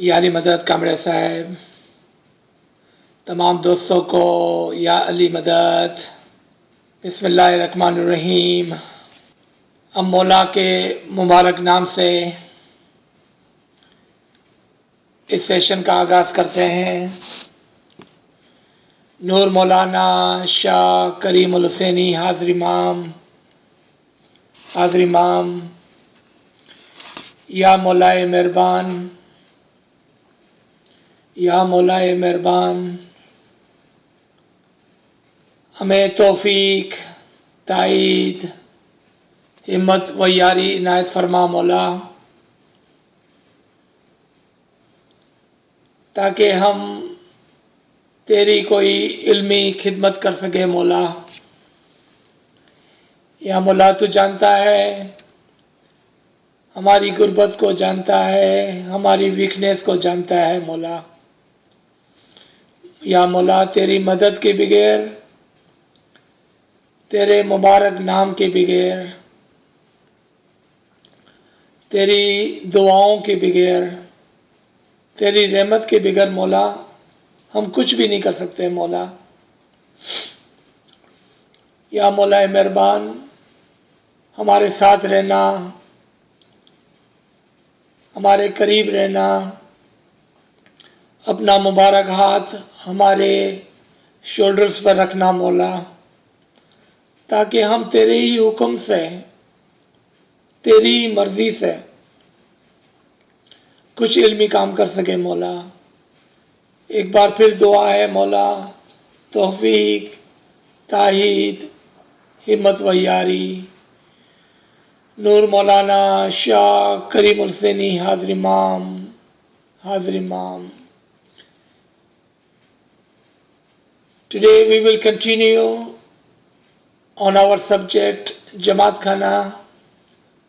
यारी मदद कामरे साहब, तमाम दोस्तों को या अली मदद। बिस्मिल्लाहिर्रहमानिर्रहीम। हम मौला के मुबारक नाम से इस सेशन का आगाज़ करते हैं। नूर मौलाना शाह करीमुल हुसैनी हाज़िर इमाम, या मौलाए मेहरबान, या मौलाए मेहरबान, हमें तौफीक, ताईद, हिम्मत व यारी इनायत फरमा मौला, ताकि हम तेरी कोई इल्मी खिदमत कर सके मौला। या मौला तू जानता है, हमारी गुर्बत को जानता है, हमारी वीकनेस को जानता है मौला। या मौला तेरी मदद के बगैर, तेरे मुबारक नाम के बगैर, तेरी दुआओं के बगैर, तेरी रहमत के बगैर मौला हम कुछ भी नहीं कर सकते मौला। या मौला मेहरबान, हमारे साथ रहना, हमारे करीब रहना, अपना मुबारक हाथ हमारे शोल्डर्स पर रखना मौला, ताकि हम तेरे ही हुक्म से, तेरी मर्ज़ी से कुछ इल्मी काम कर सके मौला। एक बार फिर दुआ है मौला, तौफीक, ताहीद, हिम्मत व यारी। नूर मौलाना शाह करीमुल हुसैनी हाज़िर इमाम। Today we will continue on our subject Jamat Khana,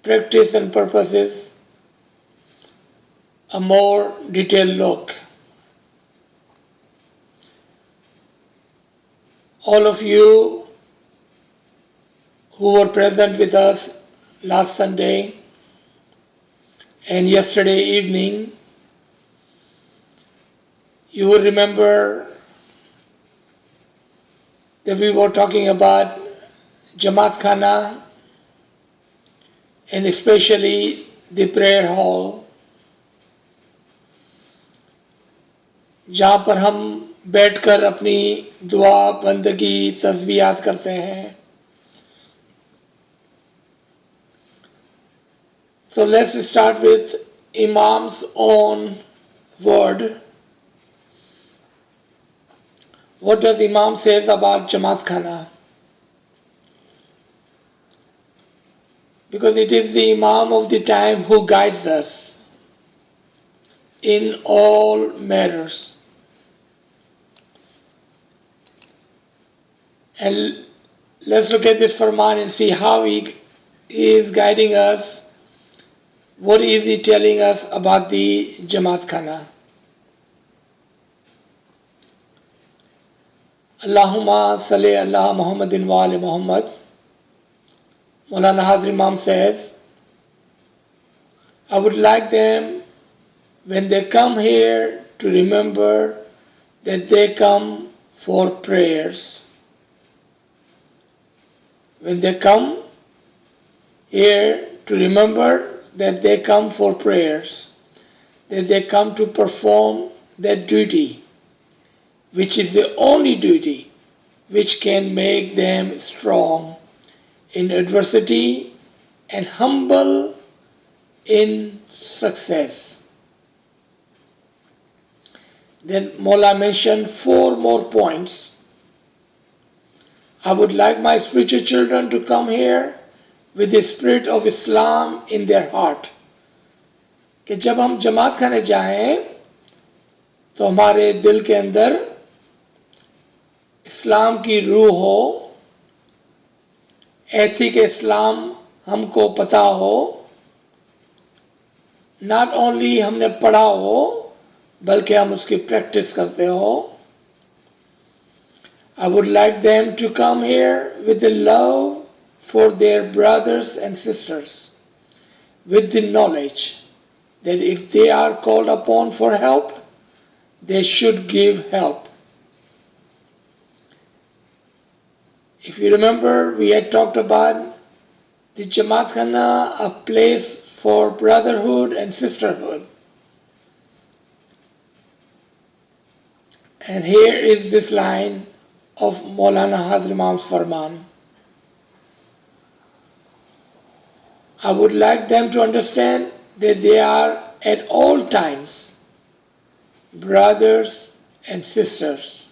practice and purposes, a more detailed look. All of you who were present with us last Sunday and yesterday evening, you will remember that we were talking about Jamat Khana and especially the prayer hall, जहाँ पर हम बैठकर अपनी दुआ, बंदगी, तस्बीहात करते हैं। So let's start with Imam's own word. What does Imam says about Jamat Khana? Because it is the Imam of the time who guides us in all matters. And let's look at this Farman and see how he is guiding us. What is he telling us about the Jamat Khana? Allahumma salli ala Muhammadin wa ali Muhammad. Maulana Hazir Imam says, I would like them when they come here to remember that they come for prayers. When they come here to remember that they come for prayers, that they come to perform their duty, which is the only duty which can make them strong in adversity and humble in success. Then Mola mentioned 4 more points. I would like my spiritual children to come here with the spirit of Islam in their heart. कि जब हम जमात खाने जाएं तो हमारे दिल के अंदर इस्लाम की रूह हो, एथिक इस्लाम हमको पता हो, not only हमने पढ़ा हो बल्कि हम उसकी प्रैक्टिस करते हो। I would like them to come here with the love for their brothers and sisters, with the knowledge that if they are called upon for help, they should give help. If you remember, we had talked about the Jamat Khana, a place for brotherhood and sisterhood. And here is this line of Maulana Hazrat Imam's Farman. I would like them to understand that they are at all times brothers and sisters.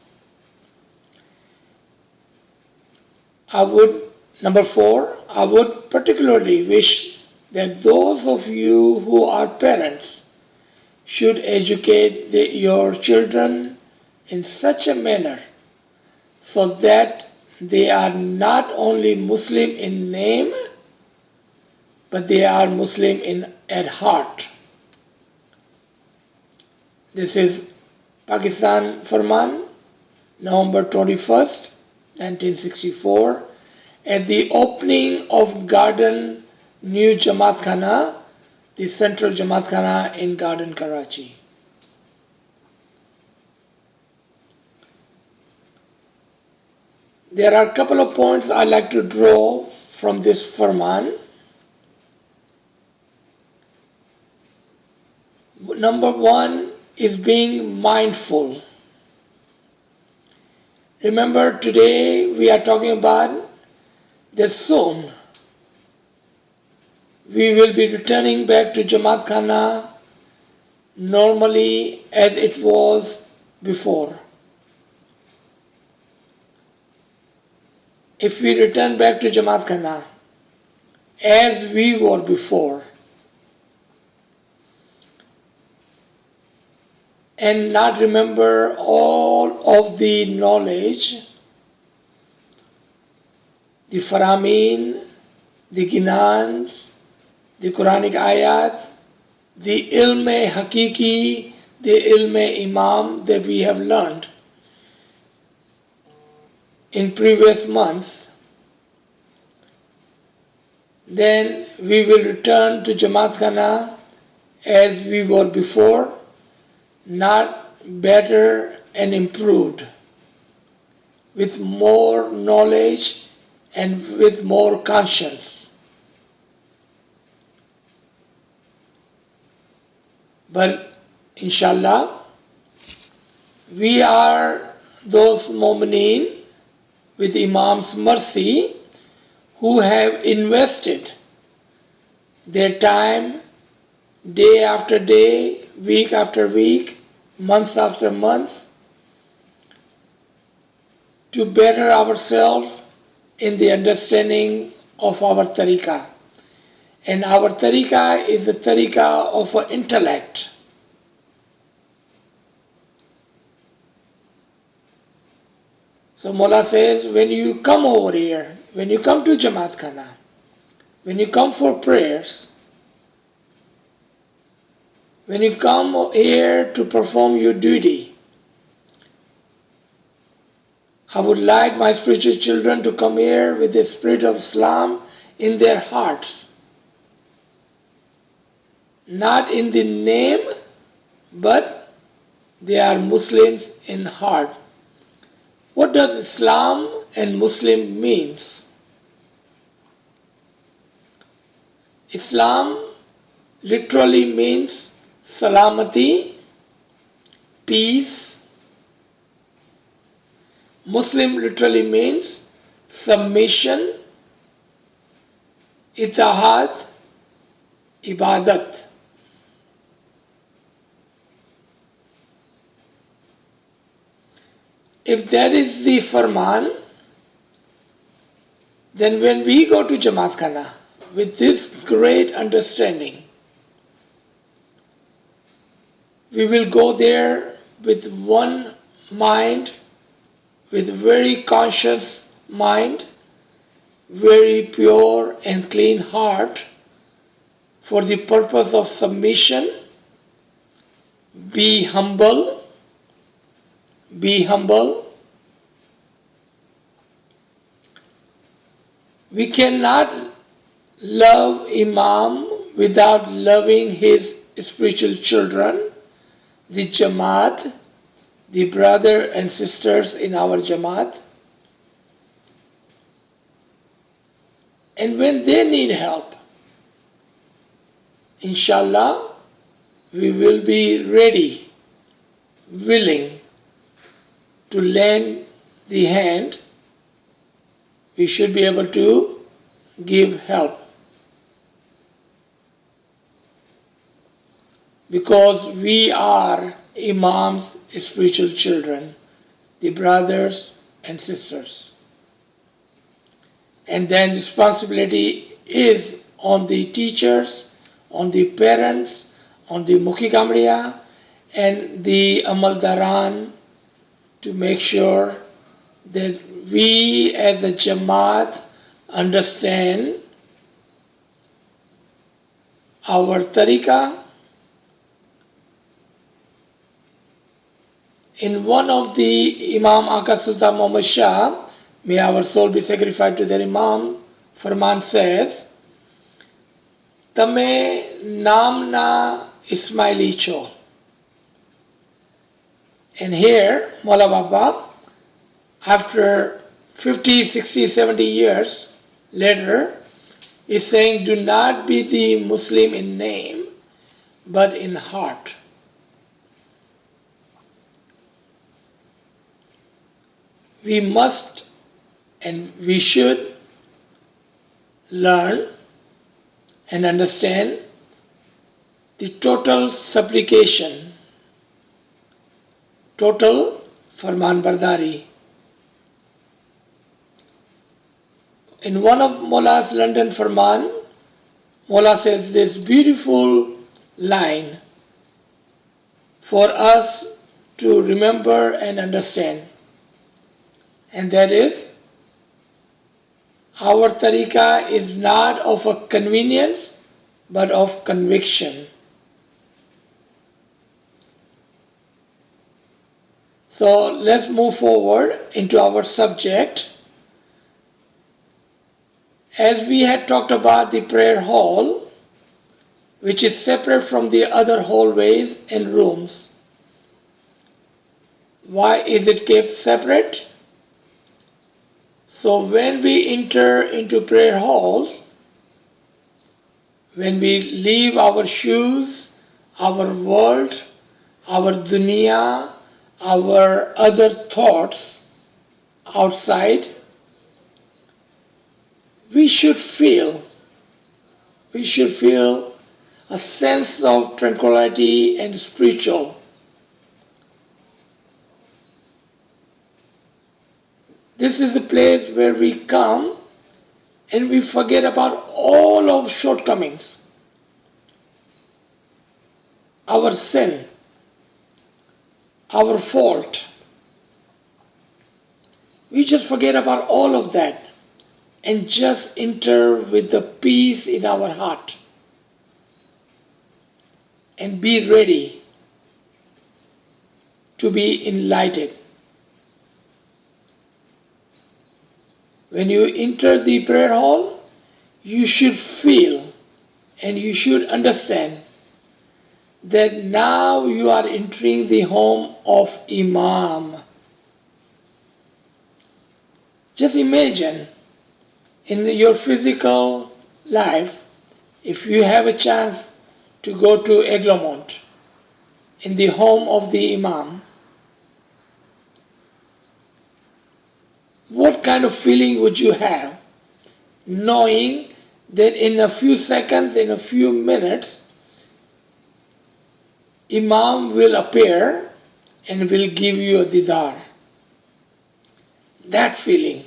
Number 4, I would particularly wish that those of you who are parents should educate your children in such a manner so that they are not only Muslim in name, but they are Muslim at heart. This is Pakistan Farman, November 21st, 1964, at the opening of Garden New Jamat Khana, the Central Jamat Khana in Garden, Karachi. There are a couple of points I'd like to draw from this Farman. Number 1 is being mindful. Remember, today we are talking about that soon we will be returning back to Jamat Khana normally as it was before. If we return back to Jamat Khana as we were before, and not remember all of the knowledge, the Faramin, the Ginans, the Quranic ayats, the ilm hakiki, the ilm imam that we have learned in previous months, then we will return to Jamat Khana as we were before, not better and improved, with more knowledge and with more conscience. But inshallah, we are those mu'mineen with Imam's mercy who have invested their time day after day, week after week, months after months, to better ourselves in the understanding of our tariqah. And our tariqah is the tariqah of our intellect. So Mullah says, when you come over here, when you come to Jamat Khana, when you come for prayers, when you come here to perform your duty, I would like my spiritual children to come here with the spirit of Islam in their hearts. Not in the name, but they are Muslims in heart. What does Islam and Muslim means? Islam literally means salamati, peace. Muslim literally means submission, itahat, ibadat. If that is the farman, then when we go to Jamat Khana with this great understanding, we will go there with one mind, with very conscious mind, very pure and clean heart, for the purpose of submission. Be humble. Be humble. We cannot love Imam without loving his spiritual children, the Jamat, the brother and sisters in our Jamat. And when they need help, inshallah, we will be ready, willing to lend the hand. We should be able to give help. Because we are Imam's spiritual children, the brothers and sisters. And then responsibility is on the teachers, on the parents, on the Mukhi Kamriya and the Amaldaran to make sure that we as a Jamaat understand our tariqah. In one of the Imam Aka Sultan Muhammad Shah, may our soul be sacrificed to their Imam, Farman says, Tame namna Ismaili cho. And here, Maula Baba, after 50, 60, 70 years later, is saying, do not be the Muslim in name, but in heart. We must and we should learn and understand the total supplication, total Farman Bardari. In one of Mawla's London Farman, Mawla says this beautiful line for us to remember and understand. And that is, our tariqah is not of a convenience, but of conviction. So let's move forward into our subject. As we had talked about the prayer hall, which is separate from the other hallways and rooms. Why is it kept separate? So when we enter into prayer halls, when we leave our shoes, our world, our dunya, our other thoughts outside, we should feel a sense of tranquility and spiritual. This is the place where we come and we forget about all of shortcomings, our sin, our fault. We just forget about all of that and just enter with the peace in our heart and be ready to be enlightened. When you enter the prayer hall, you should feel and you should understand that now you are entering the home of Imam. Just imagine in your physical life, if you have a chance to go to Eglamont, in the home of the Imam, what kind of feeling would you have knowing that in a few seconds, in a few minutes, Imam will appear and will give you a didar? That feeling,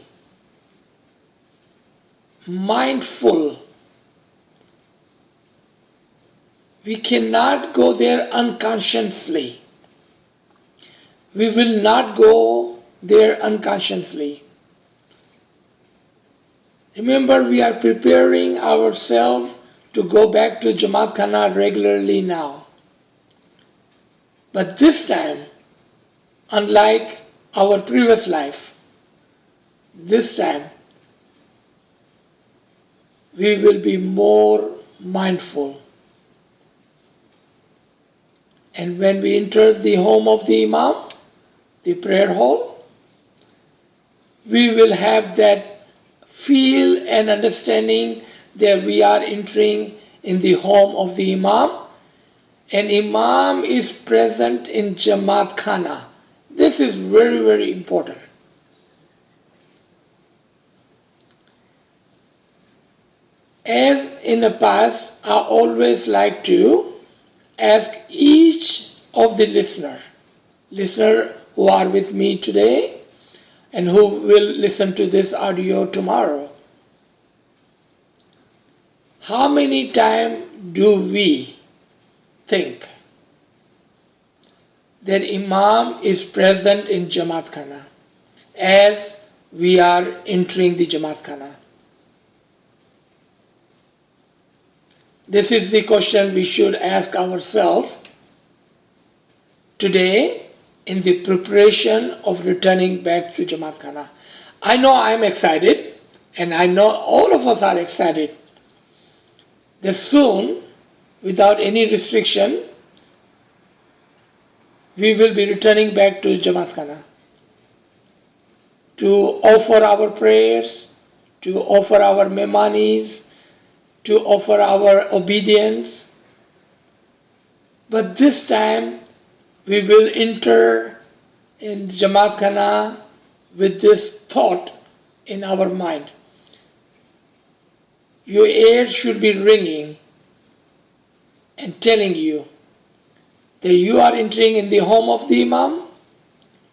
mindful. We cannot go there unconsciously. We will not go there unconsciously. Remember, we are preparing ourselves to go back to Jamat Khana regularly now. But this time, unlike our previous life, this time we will be more mindful. And when we enter the home of the Imam, the prayer hall, we will have that feel and understanding that we are entering in the home of the Imam, and Imam is present in Jamat Khana. This is very, very important. As in the past, I always like to ask each of the listener who are with me today and who will listen to this audio tomorrow, how many times do we think that Imam is present in Jamaat Khana as we are entering the Jamaat Khana? This is the question we should ask ourselves today in the preparation of returning back to Jamaat Khana. I know I'm excited, and I know all of us are excited that soon, without any restriction, we will be returning back to Jamaat Khana to offer our prayers, to offer our memanis, to offer our obedience. But this time we will enter in Jamaat Khana with this thought in our mind. Your ears should be ringing and telling you that you are entering in the home of the Imam,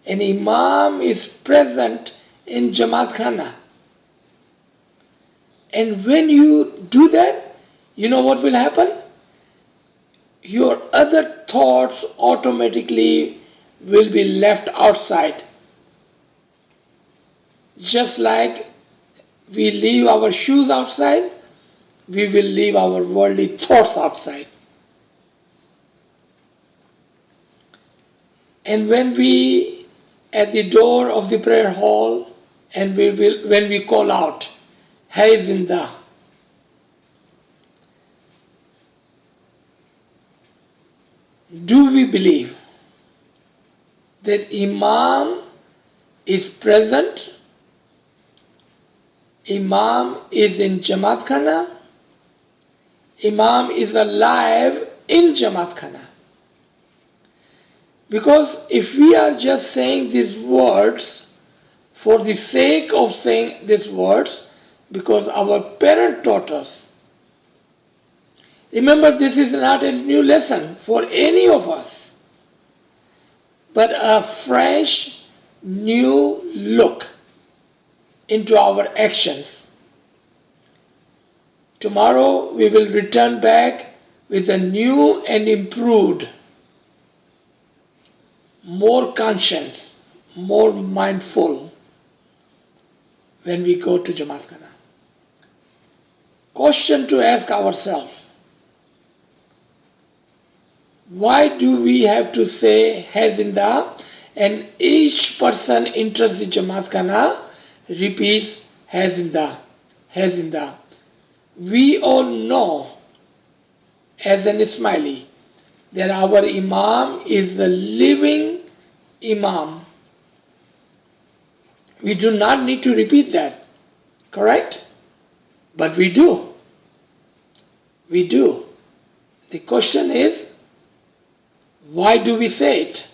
and Imam is present in Jamaat Khana. And when you do that, you know what will happen? Your other thoughts automatically will be left outside. Just like we leave our shoes outside, we will leave our worldly thoughts outside. And when we at the door of the prayer hall, and when we call out, Hai Zinda, do we believe that Imam is present? Imam is in Jamaat Khana? Imam is alive in Jamaat Khana? Because if we are just saying these words for the sake of saying these words, because our parent taught us, remember, this is not a new lesson for any of us, but a fresh, new look into our actions. Tomorrow we will return back with a new and improved, more conscious, more mindful when we go to Jamaat Khana. Question to ask ourselves: why do we have to say Hai Zinda, and each person enters the Jamaat Khana repeats Hai Zinda, Hai Zinda? We all know as an Ismaili that our Imam is the living Imam. We do not need to repeat that, correct? But we do. We do. The question is, why do we say it?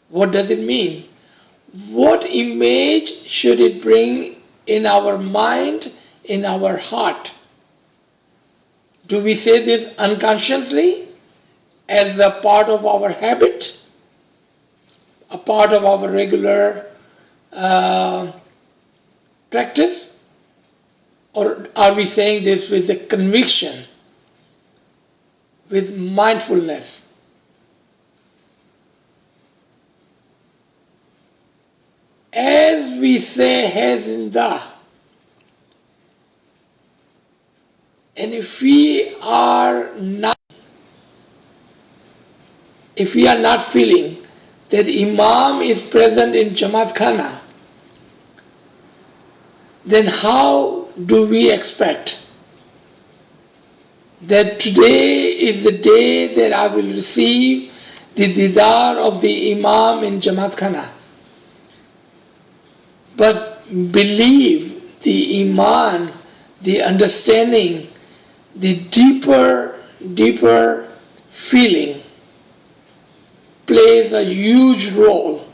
What does it mean? What image should it bring in our mind, in our heart? Do we say this unconsciously as a part of our habit, a part of our regular practice? Or are we saying this with a conviction, with mindfulness? As we say Hai Zinda, and if we are not feeling that Imam is present in Jamaat Khana, then how do we expect that today is the day that I will receive the didar of the Imam in Jamat Khana. But believe the Iman, the understanding, the deeper feeling plays a huge role.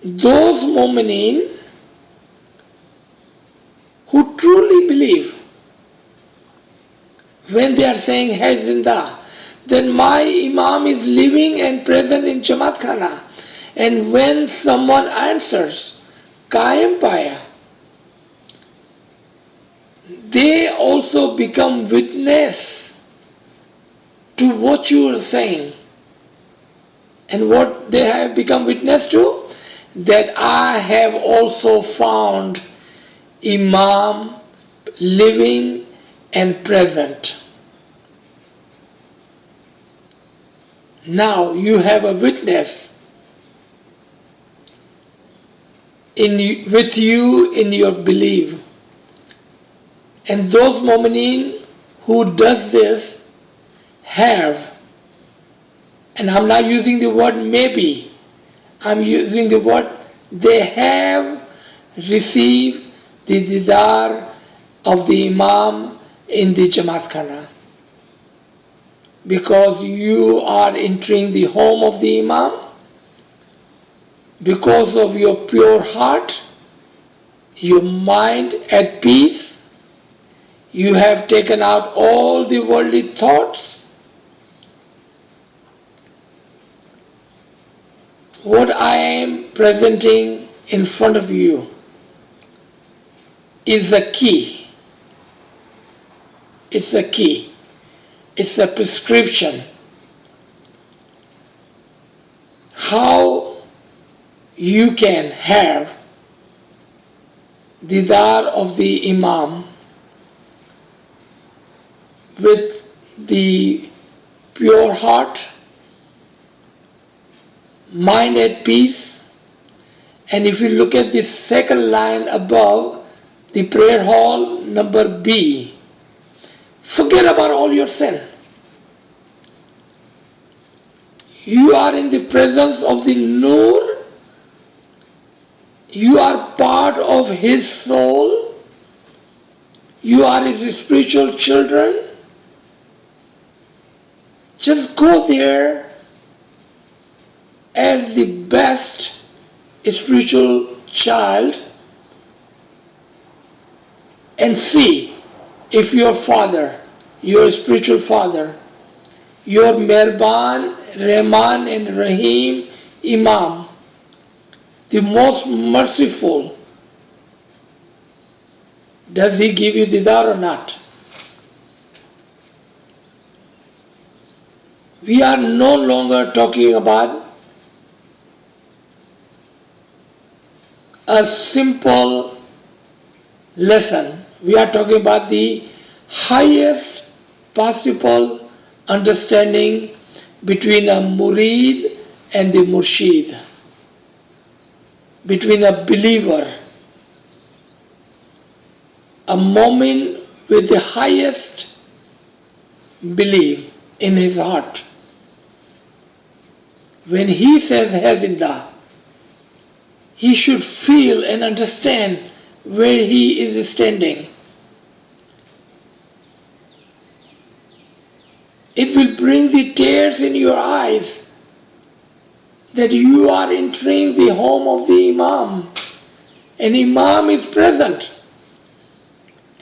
Those mu'mineen who truly believe, when they are saying Hai Zinda, then my Imam is living and present in Jamat Khana. And when someone answers Qaim Paya, they also become witness to what you are saying. And what they have become witness to? That I have also found Imam living and present. Now you have a witness with you in your belief. And those mu'mineen who does this have, and I'm not using the word maybe, I'm using the word they have received the didar of the Imam in the Jamat Khana. Because you are entering the home of the Imam, because of your pure heart, your mind at peace, you have taken out all the worldly thoughts. What I am presenting in front of you is the key. It's a key. It's a prescription. How you can have didar of the Imam with the pure heart, mind at peace. And if you look at the second line above, the prayer hall number B, forget about all your sin. You are in the presence of the Nur. You are part of his soul. You are his spiritual children. Just go there as the best spiritual child and see if your father, your spiritual father, your Mehban, Rahman and Rahim Imam, the most merciful, does he give you didar or not? We are no longer talking about a simple lesson. We are talking about the highest possible understanding between a murid and the murshid, between a believer, a mu'min with the highest belief in his heart. When he says Hazinda, he should feel and understand where he is standing. It will bring the tears in your eyes that you are entering the home of the Imam. And Imam is present.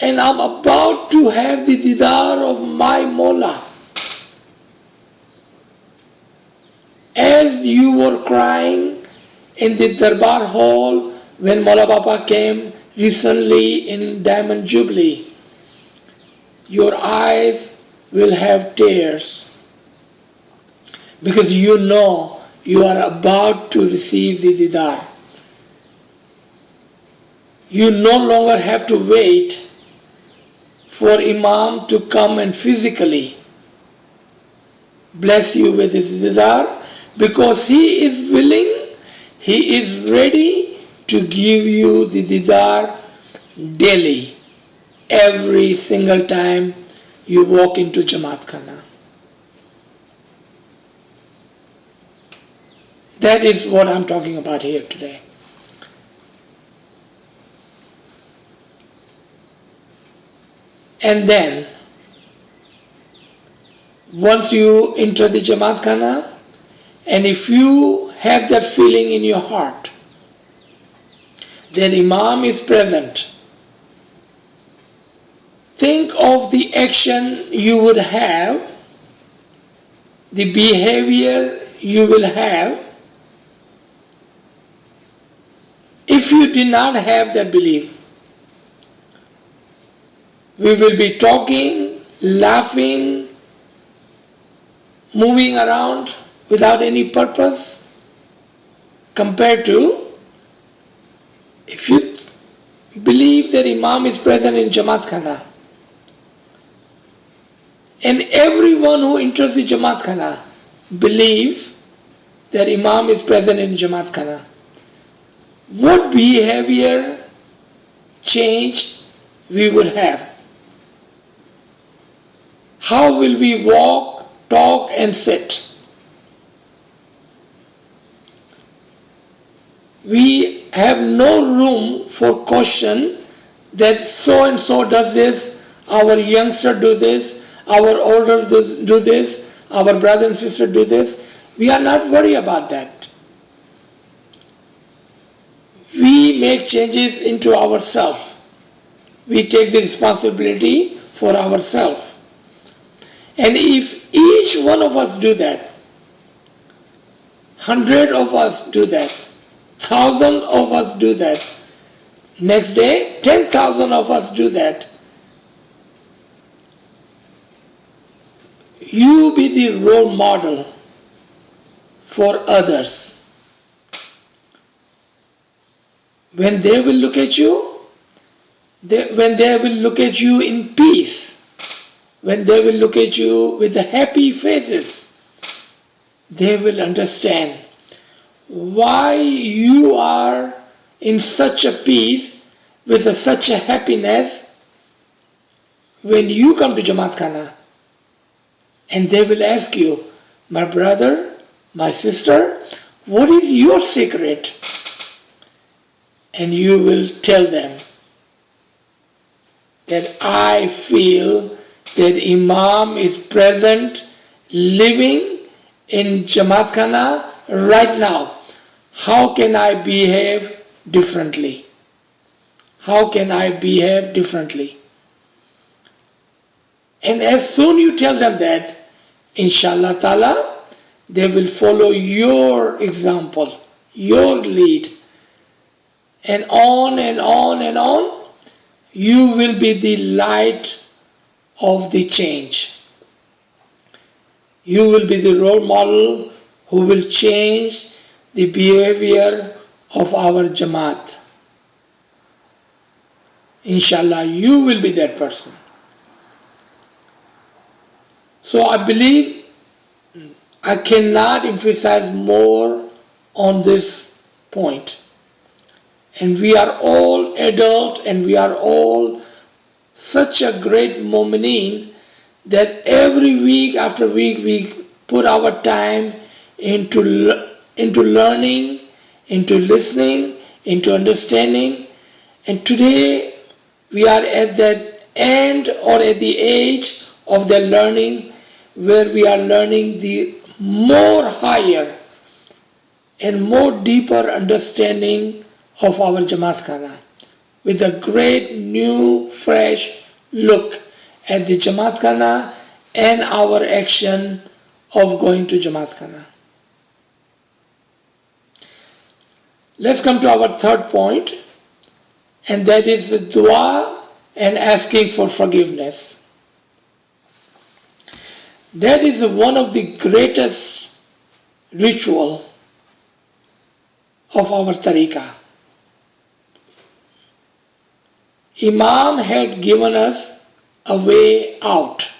And I'm about to have the didar of my Mola. As you were crying in the Darbar Hall when Mola Baba came recently in Diamond Jubilee, your eyes will have tears because you know you are about to receive the didar. You no longer have to wait for Imam to come and physically bless you with his didar, because he is willing, he is ready to give you the didar daily. every single time you walk into Jamat Khana. That is what I'm talking about here today. And then, once you enter the Jamat Khana, and if you have that feeling in your heart that Imam is present, think of the action you would have, the behavior you will have if you did not have that belief. We will be talking, laughing, moving around without any purpose, compared to if you believe that Imam is present in Jamat Khana. And everyone who enters the Jamat Khana believes that Imam is present in Jamat Khana. What behavior change we would have? How will we walk, talk and sit? We have no room for caution that so and so does this, our youngster do this, our older do this, our brother and sister do this. We are not worried about that. We make changes into ourselves. We take the responsibility for ourselves. And if each one of us do that, 100 of us do that, 1,000 of us do that, next day 10,000 of us do that, you be the role model for others. When they will look at you, when they will look at you in peace, when they will look at you with the happy faces, they will understand why you are in such a peace, with such a happiness when you come to Jamat Khana. And they will ask you, my brother, my sister, what is your secret? And you will tell them that I feel that Imam is present, living in Jamat Khana right now. How can I behave differently? How can I behave differently? And as soon you tell them that, inshallah ta'ala, they will follow your example, your lead. And on and on and on, you will be the light of the change. You will be the role model who will change the behavior of our Jamaat. Inshallah, you will be that person. So I believe I cannot emphasize more on this point. And we are all adult and we are all such a great mu'mineen that every week after week we put our time into learning, into listening, into understanding. And today we are at that end or at the age of the learning where we are learning the more higher and more deeper understanding of our Jamat Khana, with a great new fresh look at the Jamat Khana and our action of going to Jamat Khana. Let's come to our third point, and that is the dua and asking for forgiveness. That is one of the greatest ritual of our tariqah. Imam had given us a way out.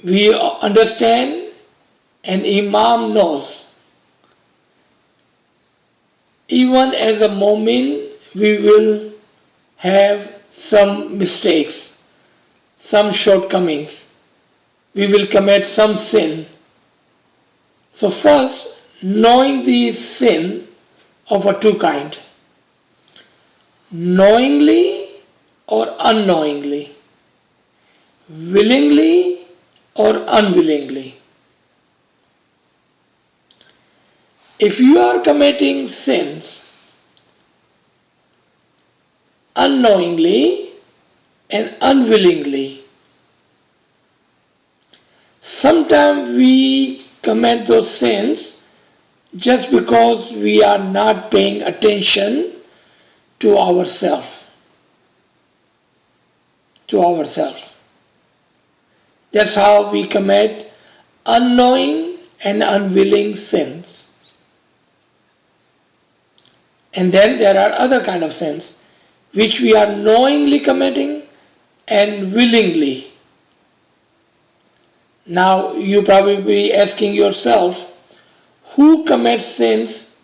We understand and Imam knows. Even as a mu'min, we will have some mistakes, some shortcomings. We will commit some sin. So first, knowing the sin of a two kind, knowingly or unknowingly, willingly or unwillingly. If you are committing sins unknowingly and unwillingly, sometimes we commit those sins just because we are not paying attention to ourselves. That's how we commit unknowing and unwilling sins. And then there are other kind of sins which we are knowingly committing and willingly. Now you probably be asking yourself, who commits sins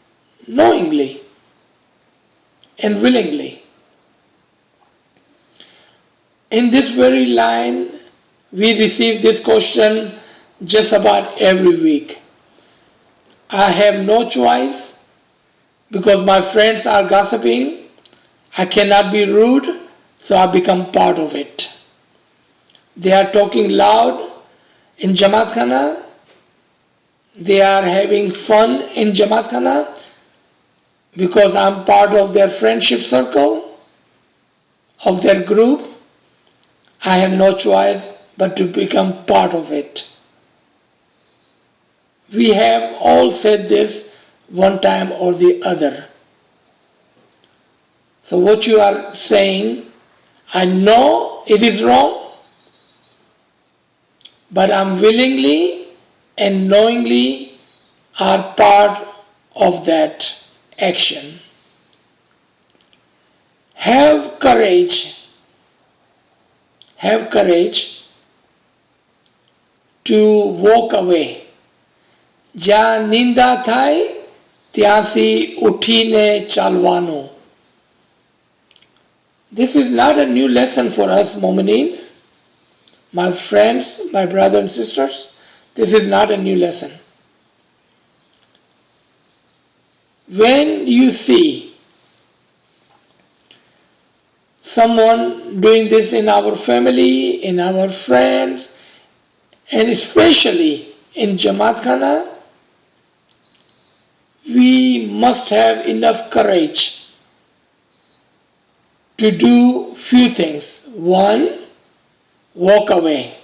knowingly and willingly? In this very line, we receive this question just about every week. I have no choice because my friends are gossiping. I cannot be rude, so I become part of it. They are talking loud in Jamat Khana. They are having fun in Jamat Khana because I'm part of their friendship circle, of their group. I have no choice but to become part of it. We have all said this one time or the other. So what you are saying, I know it is wrong, but I'm willingly and knowingly are part of that action. Have courage to walk away. જ્યાં નિંદા થાય ત્યાંથી ઉઠીને ચાલવાનું. This is not a new lesson for us, Mu'mineen. My friends, my brothers and sisters, this is not a new lesson. When you see someone doing this in our family, in our friends, and especially in Jamat Khana, we must have enough courage to do few things. One, walk away.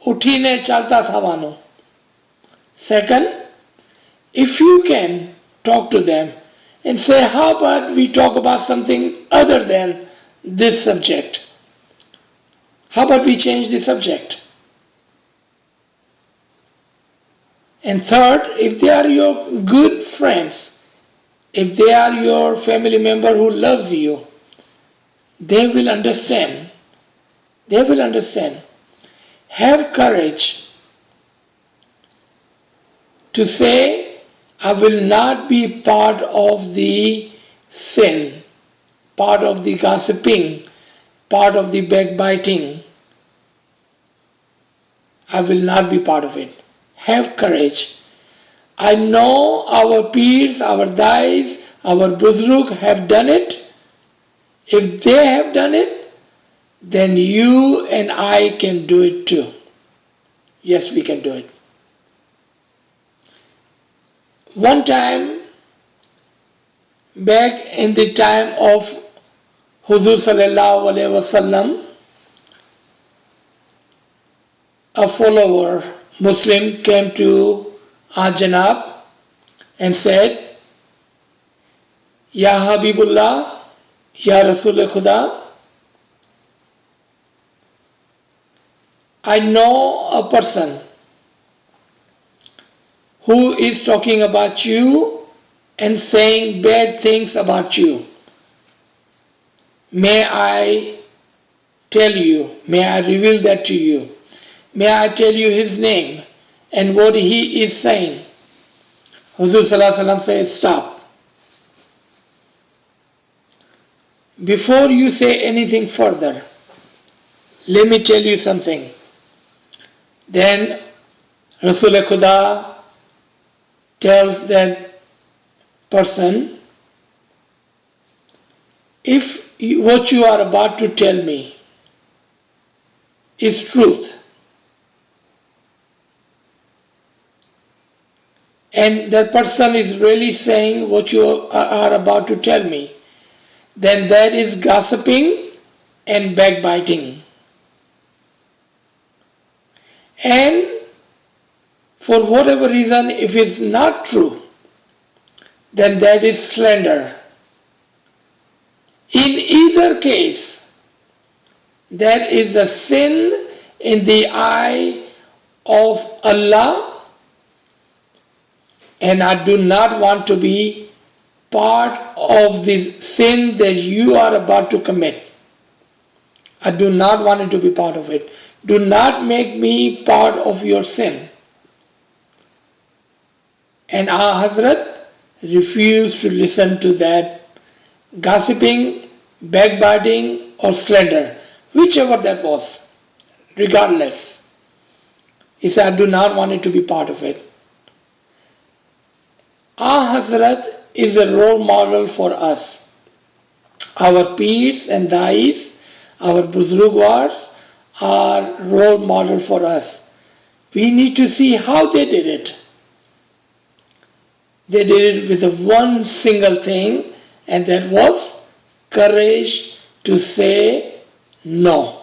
Uthine chalta thawano. Second, if you can, talk to them and say, how about we talk about something other than this subject? How about we change the subject? And third, if they are your good friends, if they are your family member who loves you, they will understand. They will understand. Have courage to say, I will not be part of the sin, part of the gossiping, part of the backbiting. I will not be part of it. Have courage. I know our peers, our dais, our buzrug have done it. If they have done it, then you and I can do it too. Yes, we can do it. One time, back in the time of Huzur Sallallahu Alaihi Wasallam, a follower, Muslim, came to Janab and said, Ya Habibullah, Ya Rasul Khuda, I know a person who is talking about you and saying bad things about you. May I tell you, may I reveal that to you? May I tell you his name and what he is saying? Huzur Sallallahu Alaihi Wasallam says, stop. before you say anything further, let me tell you something. Then Rasul Khuda tells that person, if what you are about to tell me is truth, and that person is really saying what you are about to tell me, then that is gossiping and backbiting. And for whatever reason, if it's not true, then that is slander. In either case, that is a sin in the eye of Allah, and I do not want to be part of this sin that you are about to commit. I do not want it to be part of it. Do not make me part of your sin. And our Hazrat refused to listen to that gossiping, backbiting or slander, whichever that was, regardless. He said, I do not want it to be part of it. Our Hazrat is a role model for us. Our peers and dais, our buzrugwars are role model for us. We need to see how they did it. They did it with one single thing, and that was courage to say no.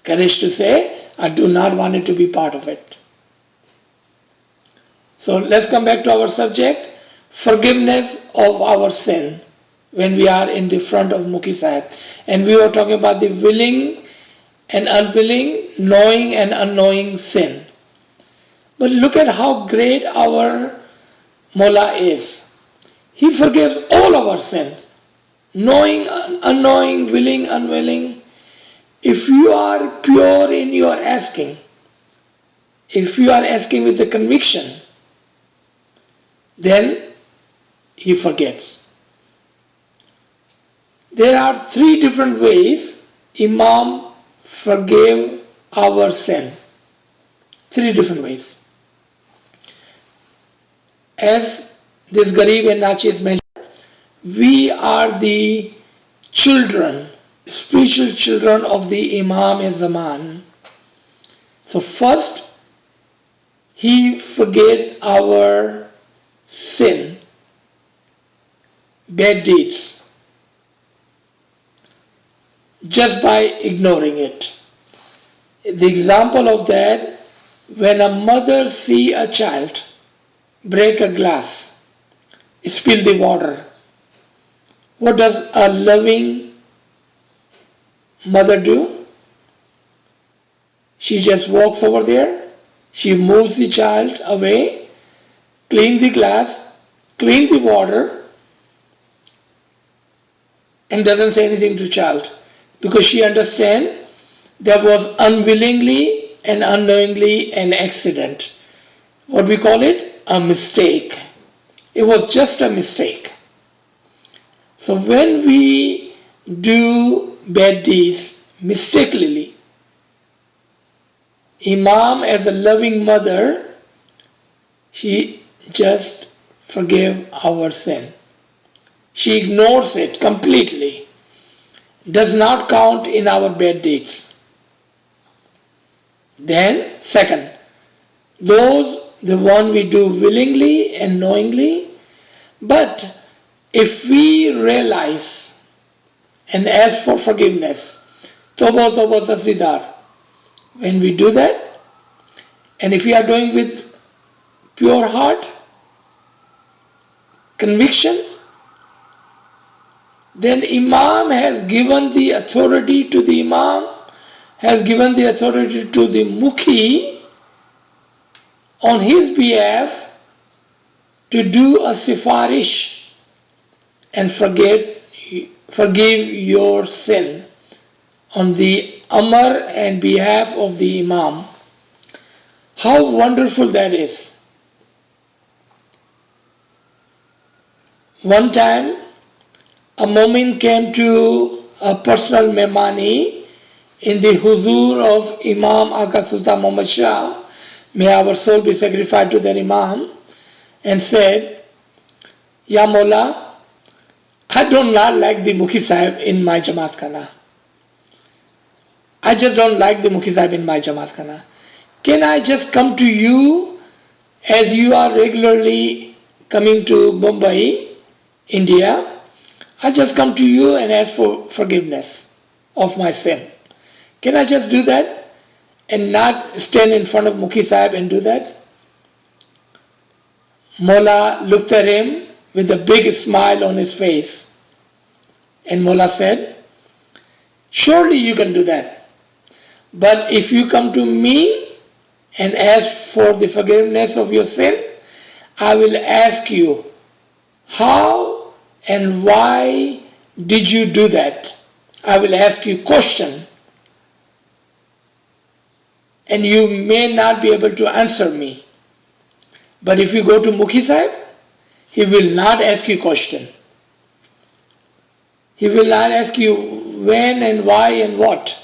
Courage to say, I do not want it to be part of it. So let's come back to our subject, forgiveness of our sin when we are in the front of Mukhi Sahib. And we were talking about the willing and unwilling, knowing and unknowing sin. But look at how great our Mola is. He forgives all our sins, knowing, unknowing, willing, unwilling. If you are pure in your asking, if you are asking with a conviction, then He forgets. There are 3 different ways Imam forgave our sin. 3 different ways. As this Garib and Nachis mentioned, we are the children, spiritual children of the Imam-e-Zaman. So first, he forgave our sin, bad deeds, just by ignoring it. The example of that, when a mother sees a child break a glass, spill the water, what does a loving mother do? She just walks over there, she moves the child away, clean the glass, clean the water, and doesn't say anything to child, because she understands that was unwillingly and unknowingly an accident. What we call it? A mistake. It was just a mistake. So when we do bad deeds mistakenly, Imam as a loving mother, she just forgave our sin. She ignores it completely. Does not count in our bad deeds. Then, second, the one we do willingly and knowingly, but if we realize and ask for forgiveness, toba toba tasidar, when we do that, and if we are doing with pure heart, conviction, then Imam has given the authority to the Imam, has given the authority to the Mukhi on his behalf to do a sifarish and forgive your sin on the Amr and behalf of the Imam. How wonderful that is. One time a moment came to a personal Mehmani in the huzur of Imam Aka Sultan Muhammad Shah, may our soul be sacrificed to that Imam, and said, Ya Mola, I do not like the Mukhi Sahib in my Jamat Khana. I just don't like the Mukhi Sahib in my Jamat Khana. Can I just come to you as you are regularly coming to Mumbai, India? I just come to you and ask for forgiveness of my sin. Can I just do that and not stand in front of Mukhi Sahib and do that? Mullah looked at him with a big smile on his face. And Mullah said, surely you can do that. But if you come to me and ask for the forgiveness of your sin, I will ask you, how and why did you do that? I will ask you a question. And you may not be able to answer me. But if you go to Mukhi Sahib, he will not ask you a question. He will not ask you when and why and what.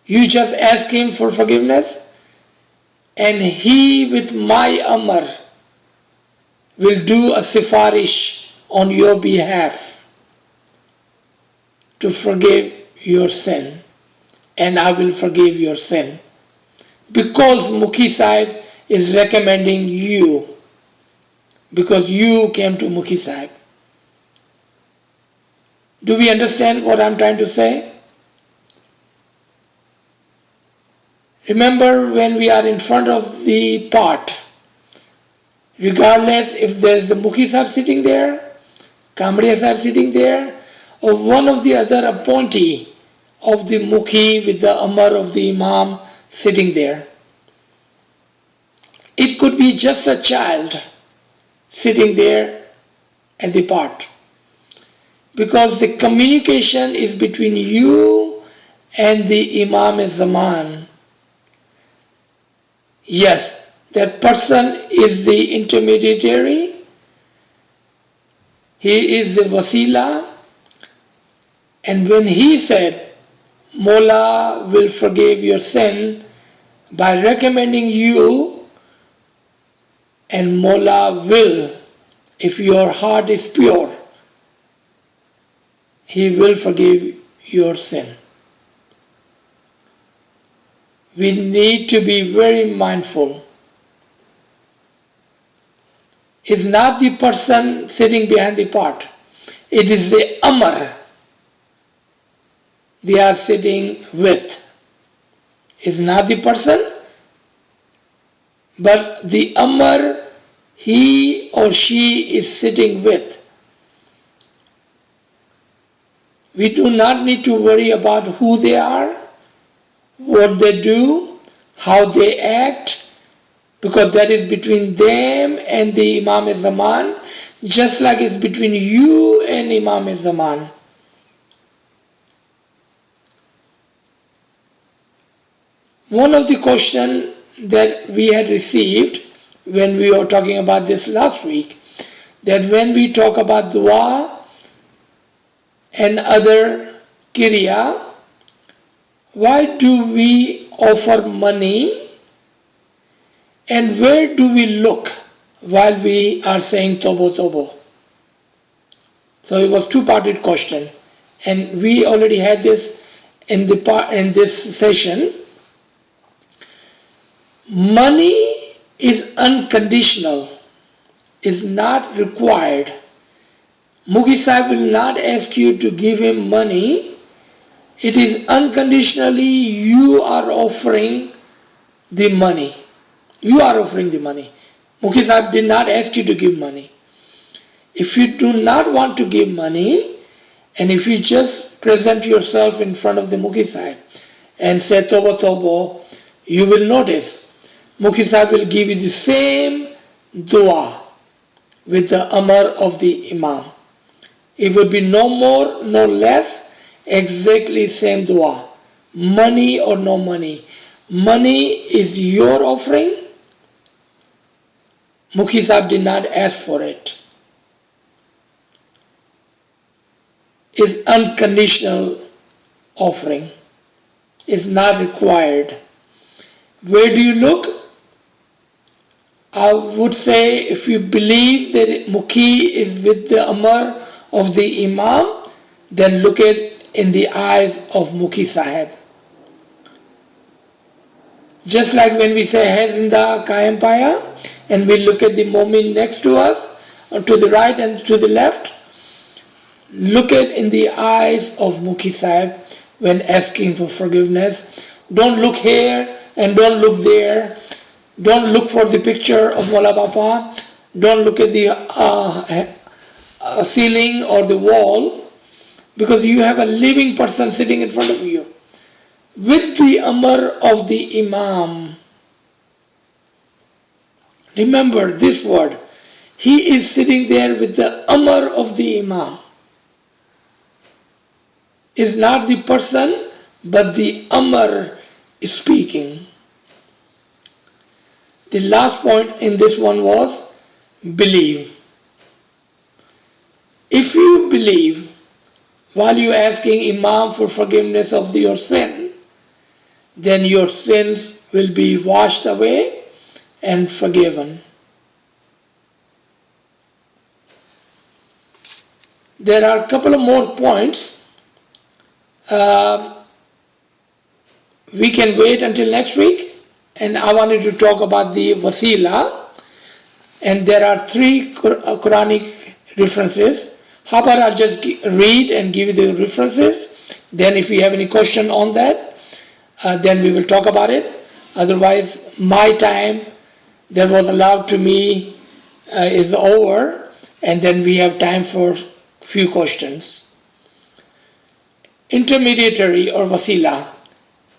You just ask him for forgiveness, and he with my amr will do a sifarish on your behalf to forgive your sin, and I will forgive your sin. Because Mukhi Sahib is recommending you, because you came to Mukhi Sahib. Do we understand what I'm trying to say? Remember, when we are in front of the pot, regardless if there is a Mukhi Sahib sitting there, Kamriya Sahib sitting there, or one of the other appointee of the Mukhi with the Amar of the Imam sitting there. It could be just a child sitting there at the pot. Because the communication is between you and the Imam Zaman. Yes, that person is the intermediary, he is the wasila, and when he said, Mola will forgive your sin by recommending you, and Mola will, if your heart is pure, he will forgive your sin. We need to be very mindful. It's not the person sitting behind the pot. It is the Amar they are sitting with. It's not the person, but the Amar he or she is sitting with. We do not need to worry about who they are, what they do, how they act, because that is between them and the Imam Zaman, just like it's between you and Imam Zaman. One of the questions that we had received when we were talking about this last week, that when we talk about dua and other kirya, why do we offer money and where do we look while we are saying Tobo Tobo? So it was two-parted question, and we already had this in this session. Money is unconditional, is not required. Mukhi Sahib will not ask you to give him money. It is unconditionally you are offering the money. You are offering the money. Mukhi Sahib did not ask you to give money. If you do not want to give money, and if you just present yourself in front of the Mukhi Sahib and say Tobo Tobo, you will notice Mukhi Sahib will give you the same dua with the Amar of the Imam. It would be no more, no less, exactly same dua. Money or no money. Money is your offering. Mukhi Sahib did not ask for it. is unconditional offering. It's not required. Where do you look? I would say if you believe that Mukhi is with the Amar of the Imam, then look at in the eyes of Mukhi Sahib. Just like when we say Hai Zinda Kayam Paya, and we look at the Momin next to us, or to the right and to the left, look at in the eyes of Mukhi Sahib when asking for forgiveness. Don't look here and don't look there. Don't look for the picture of Mola Bapa. Don't look at the ceiling or the wall, because you have a living person sitting in front of you with the Amar of the Imam. Remember this word. He is sitting there with the Amar of the Imam. Is not the person, but the Amar is speaking. The last point in this one was believe. If you believe while you are asking Imam for forgiveness of your sin, then your sins will be washed away and forgiven. There are a couple of more points. We can wait until next week. And I wanted to talk about the wasila, and there are 3 Quranic references. How about I'll just read and give you the references, then if you have any question on that, then we will talk about it. Otherwise, my time that was allowed to me is over, and then we have time for few questions. Intermediary or wasila.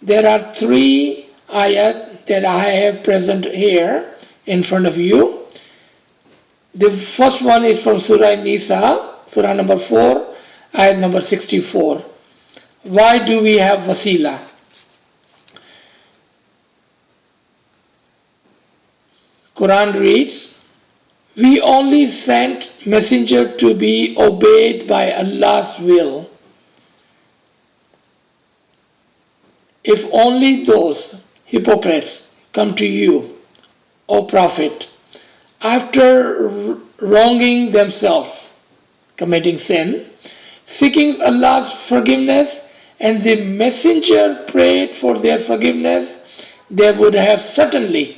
There are 3 ayat that I have present here in front of you. The first one is from Surah Nisa, Surah number 4, ayat number 64. Why do we have wasila? Quran reads, we only sent messenger to be obeyed by Allah's will. If only those hypocrites come to you, O Prophet, after wronging themselves, committing sin, seeking Allah's forgiveness, and the messenger prayed for their forgiveness, they would have certainly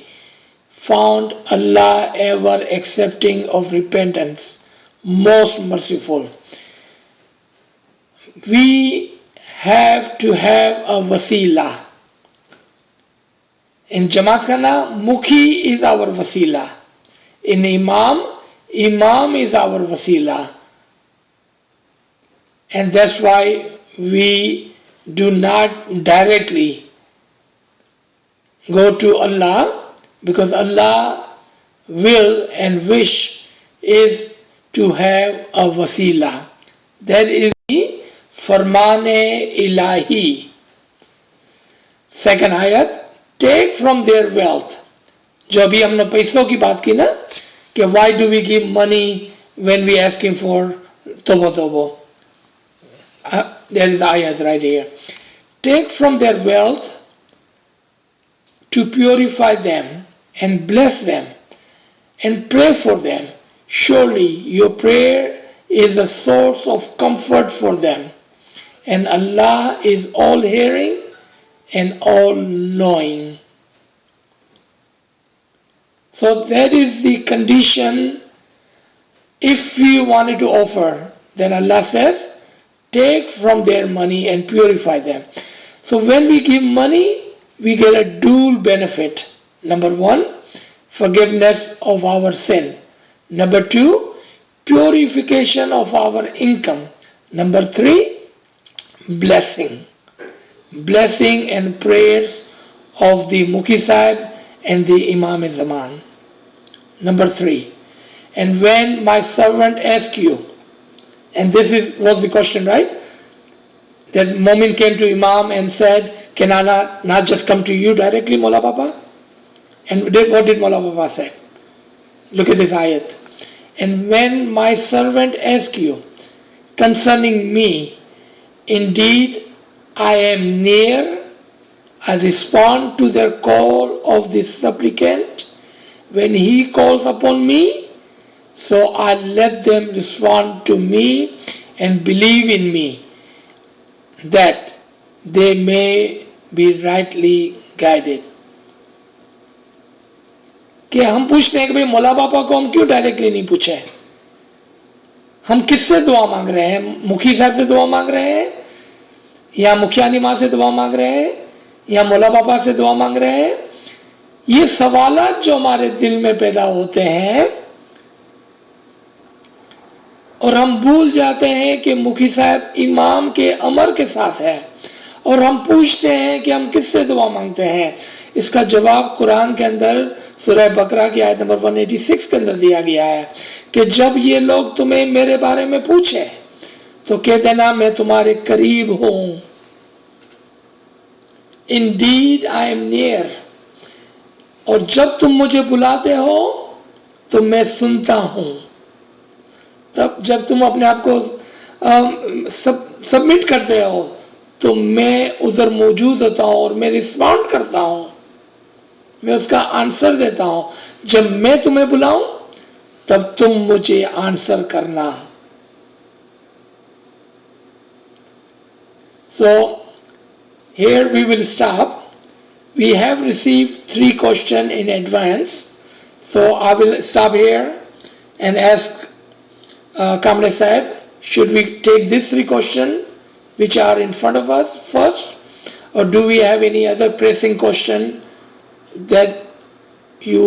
found Allah ever accepting of repentance, most merciful. We have to have a wasila. In Jamat Khana, Mukhi is our wasila. In Imam, Imam is our wasila. And that's why we do not directly go to Allah, because Allah will and wish is to have a wasila. That is the Farmane Ilahi. Second ayat, take from their wealth. जो अभी हमने पैसों की बात की ना, कि why do we give money when we ask him for tobo. There is ayat right here. Take from their wealth to purify them and bless them and pray for them. Surely your prayer is a source of comfort for them, and Allah is all hearing and all knowing. So that is the condition. If you wanted to offer, then Allah says, take from their money and purify them. So when we give money, we get a dual benefit. Number 1, forgiveness of our sin. Number 2, purification of our income. Number 3, blessing. Blessing and prayers of the Mukhi Sahib and the Imam Zaman. Number 3, and when my servant asks you, and this was the question, right? That Momin came to Imam and said, can I not just come to you directly, Mola Baba? And what did Mola Baba say? Look at this ayat. And when my servant asks you, concerning me. Indeed, I am near. I respond to the call of the supplicant when he calls upon me, so I let them respond to me and believe in me, that they may be rightly guided. कि हम पूछते हैं कि भाई मौला बापा को हम क्यों डायरेक्टली नहीं पूछे, हम किससे दुआ मांग रहे हैं, मुखी साहब से दुआ मांग रहे हैं या मुखियानी माँ से दुआ मांग रहे हैं या मौला बापा से दुआ मांग रहे हैं? ये सवालात जो हमारे दिल में पैदा होते हैं और हम भूल जाते हैं कि मुखी साहब इमाम के अमर के साथ है और हम पूछते हैं कि हम किससे दुआ मांगते हैं। इसका जवाब कुरान के अंदर सूरह बकरा की आयत नंबर 186 के अंदर दिया गया है कि जब ये लोग तुम्हें मेरे बारे में पूछे तो कह देना मैं तुम्हारे करीब हूं। Indeed, I am near. और जब तुम मुझे बुलाते हो तो मैं सुनता हूं। तब जब तुम अपने आप को सबमिट करते हो तो मैं उधर मौजूद होता हूं और मैं रिस्पॉन्ड करता हूं, मैं उसका आंसर देता हूं। जब मैं तुम्हें बुलाऊं तब तुम मुझे आंसर करना। So here we will stop. We have received 3 questions in advance, so I will stop here and ask Kamle Sahib, should we take these 3 questions which are in front of us first, or do we have any other pressing question that you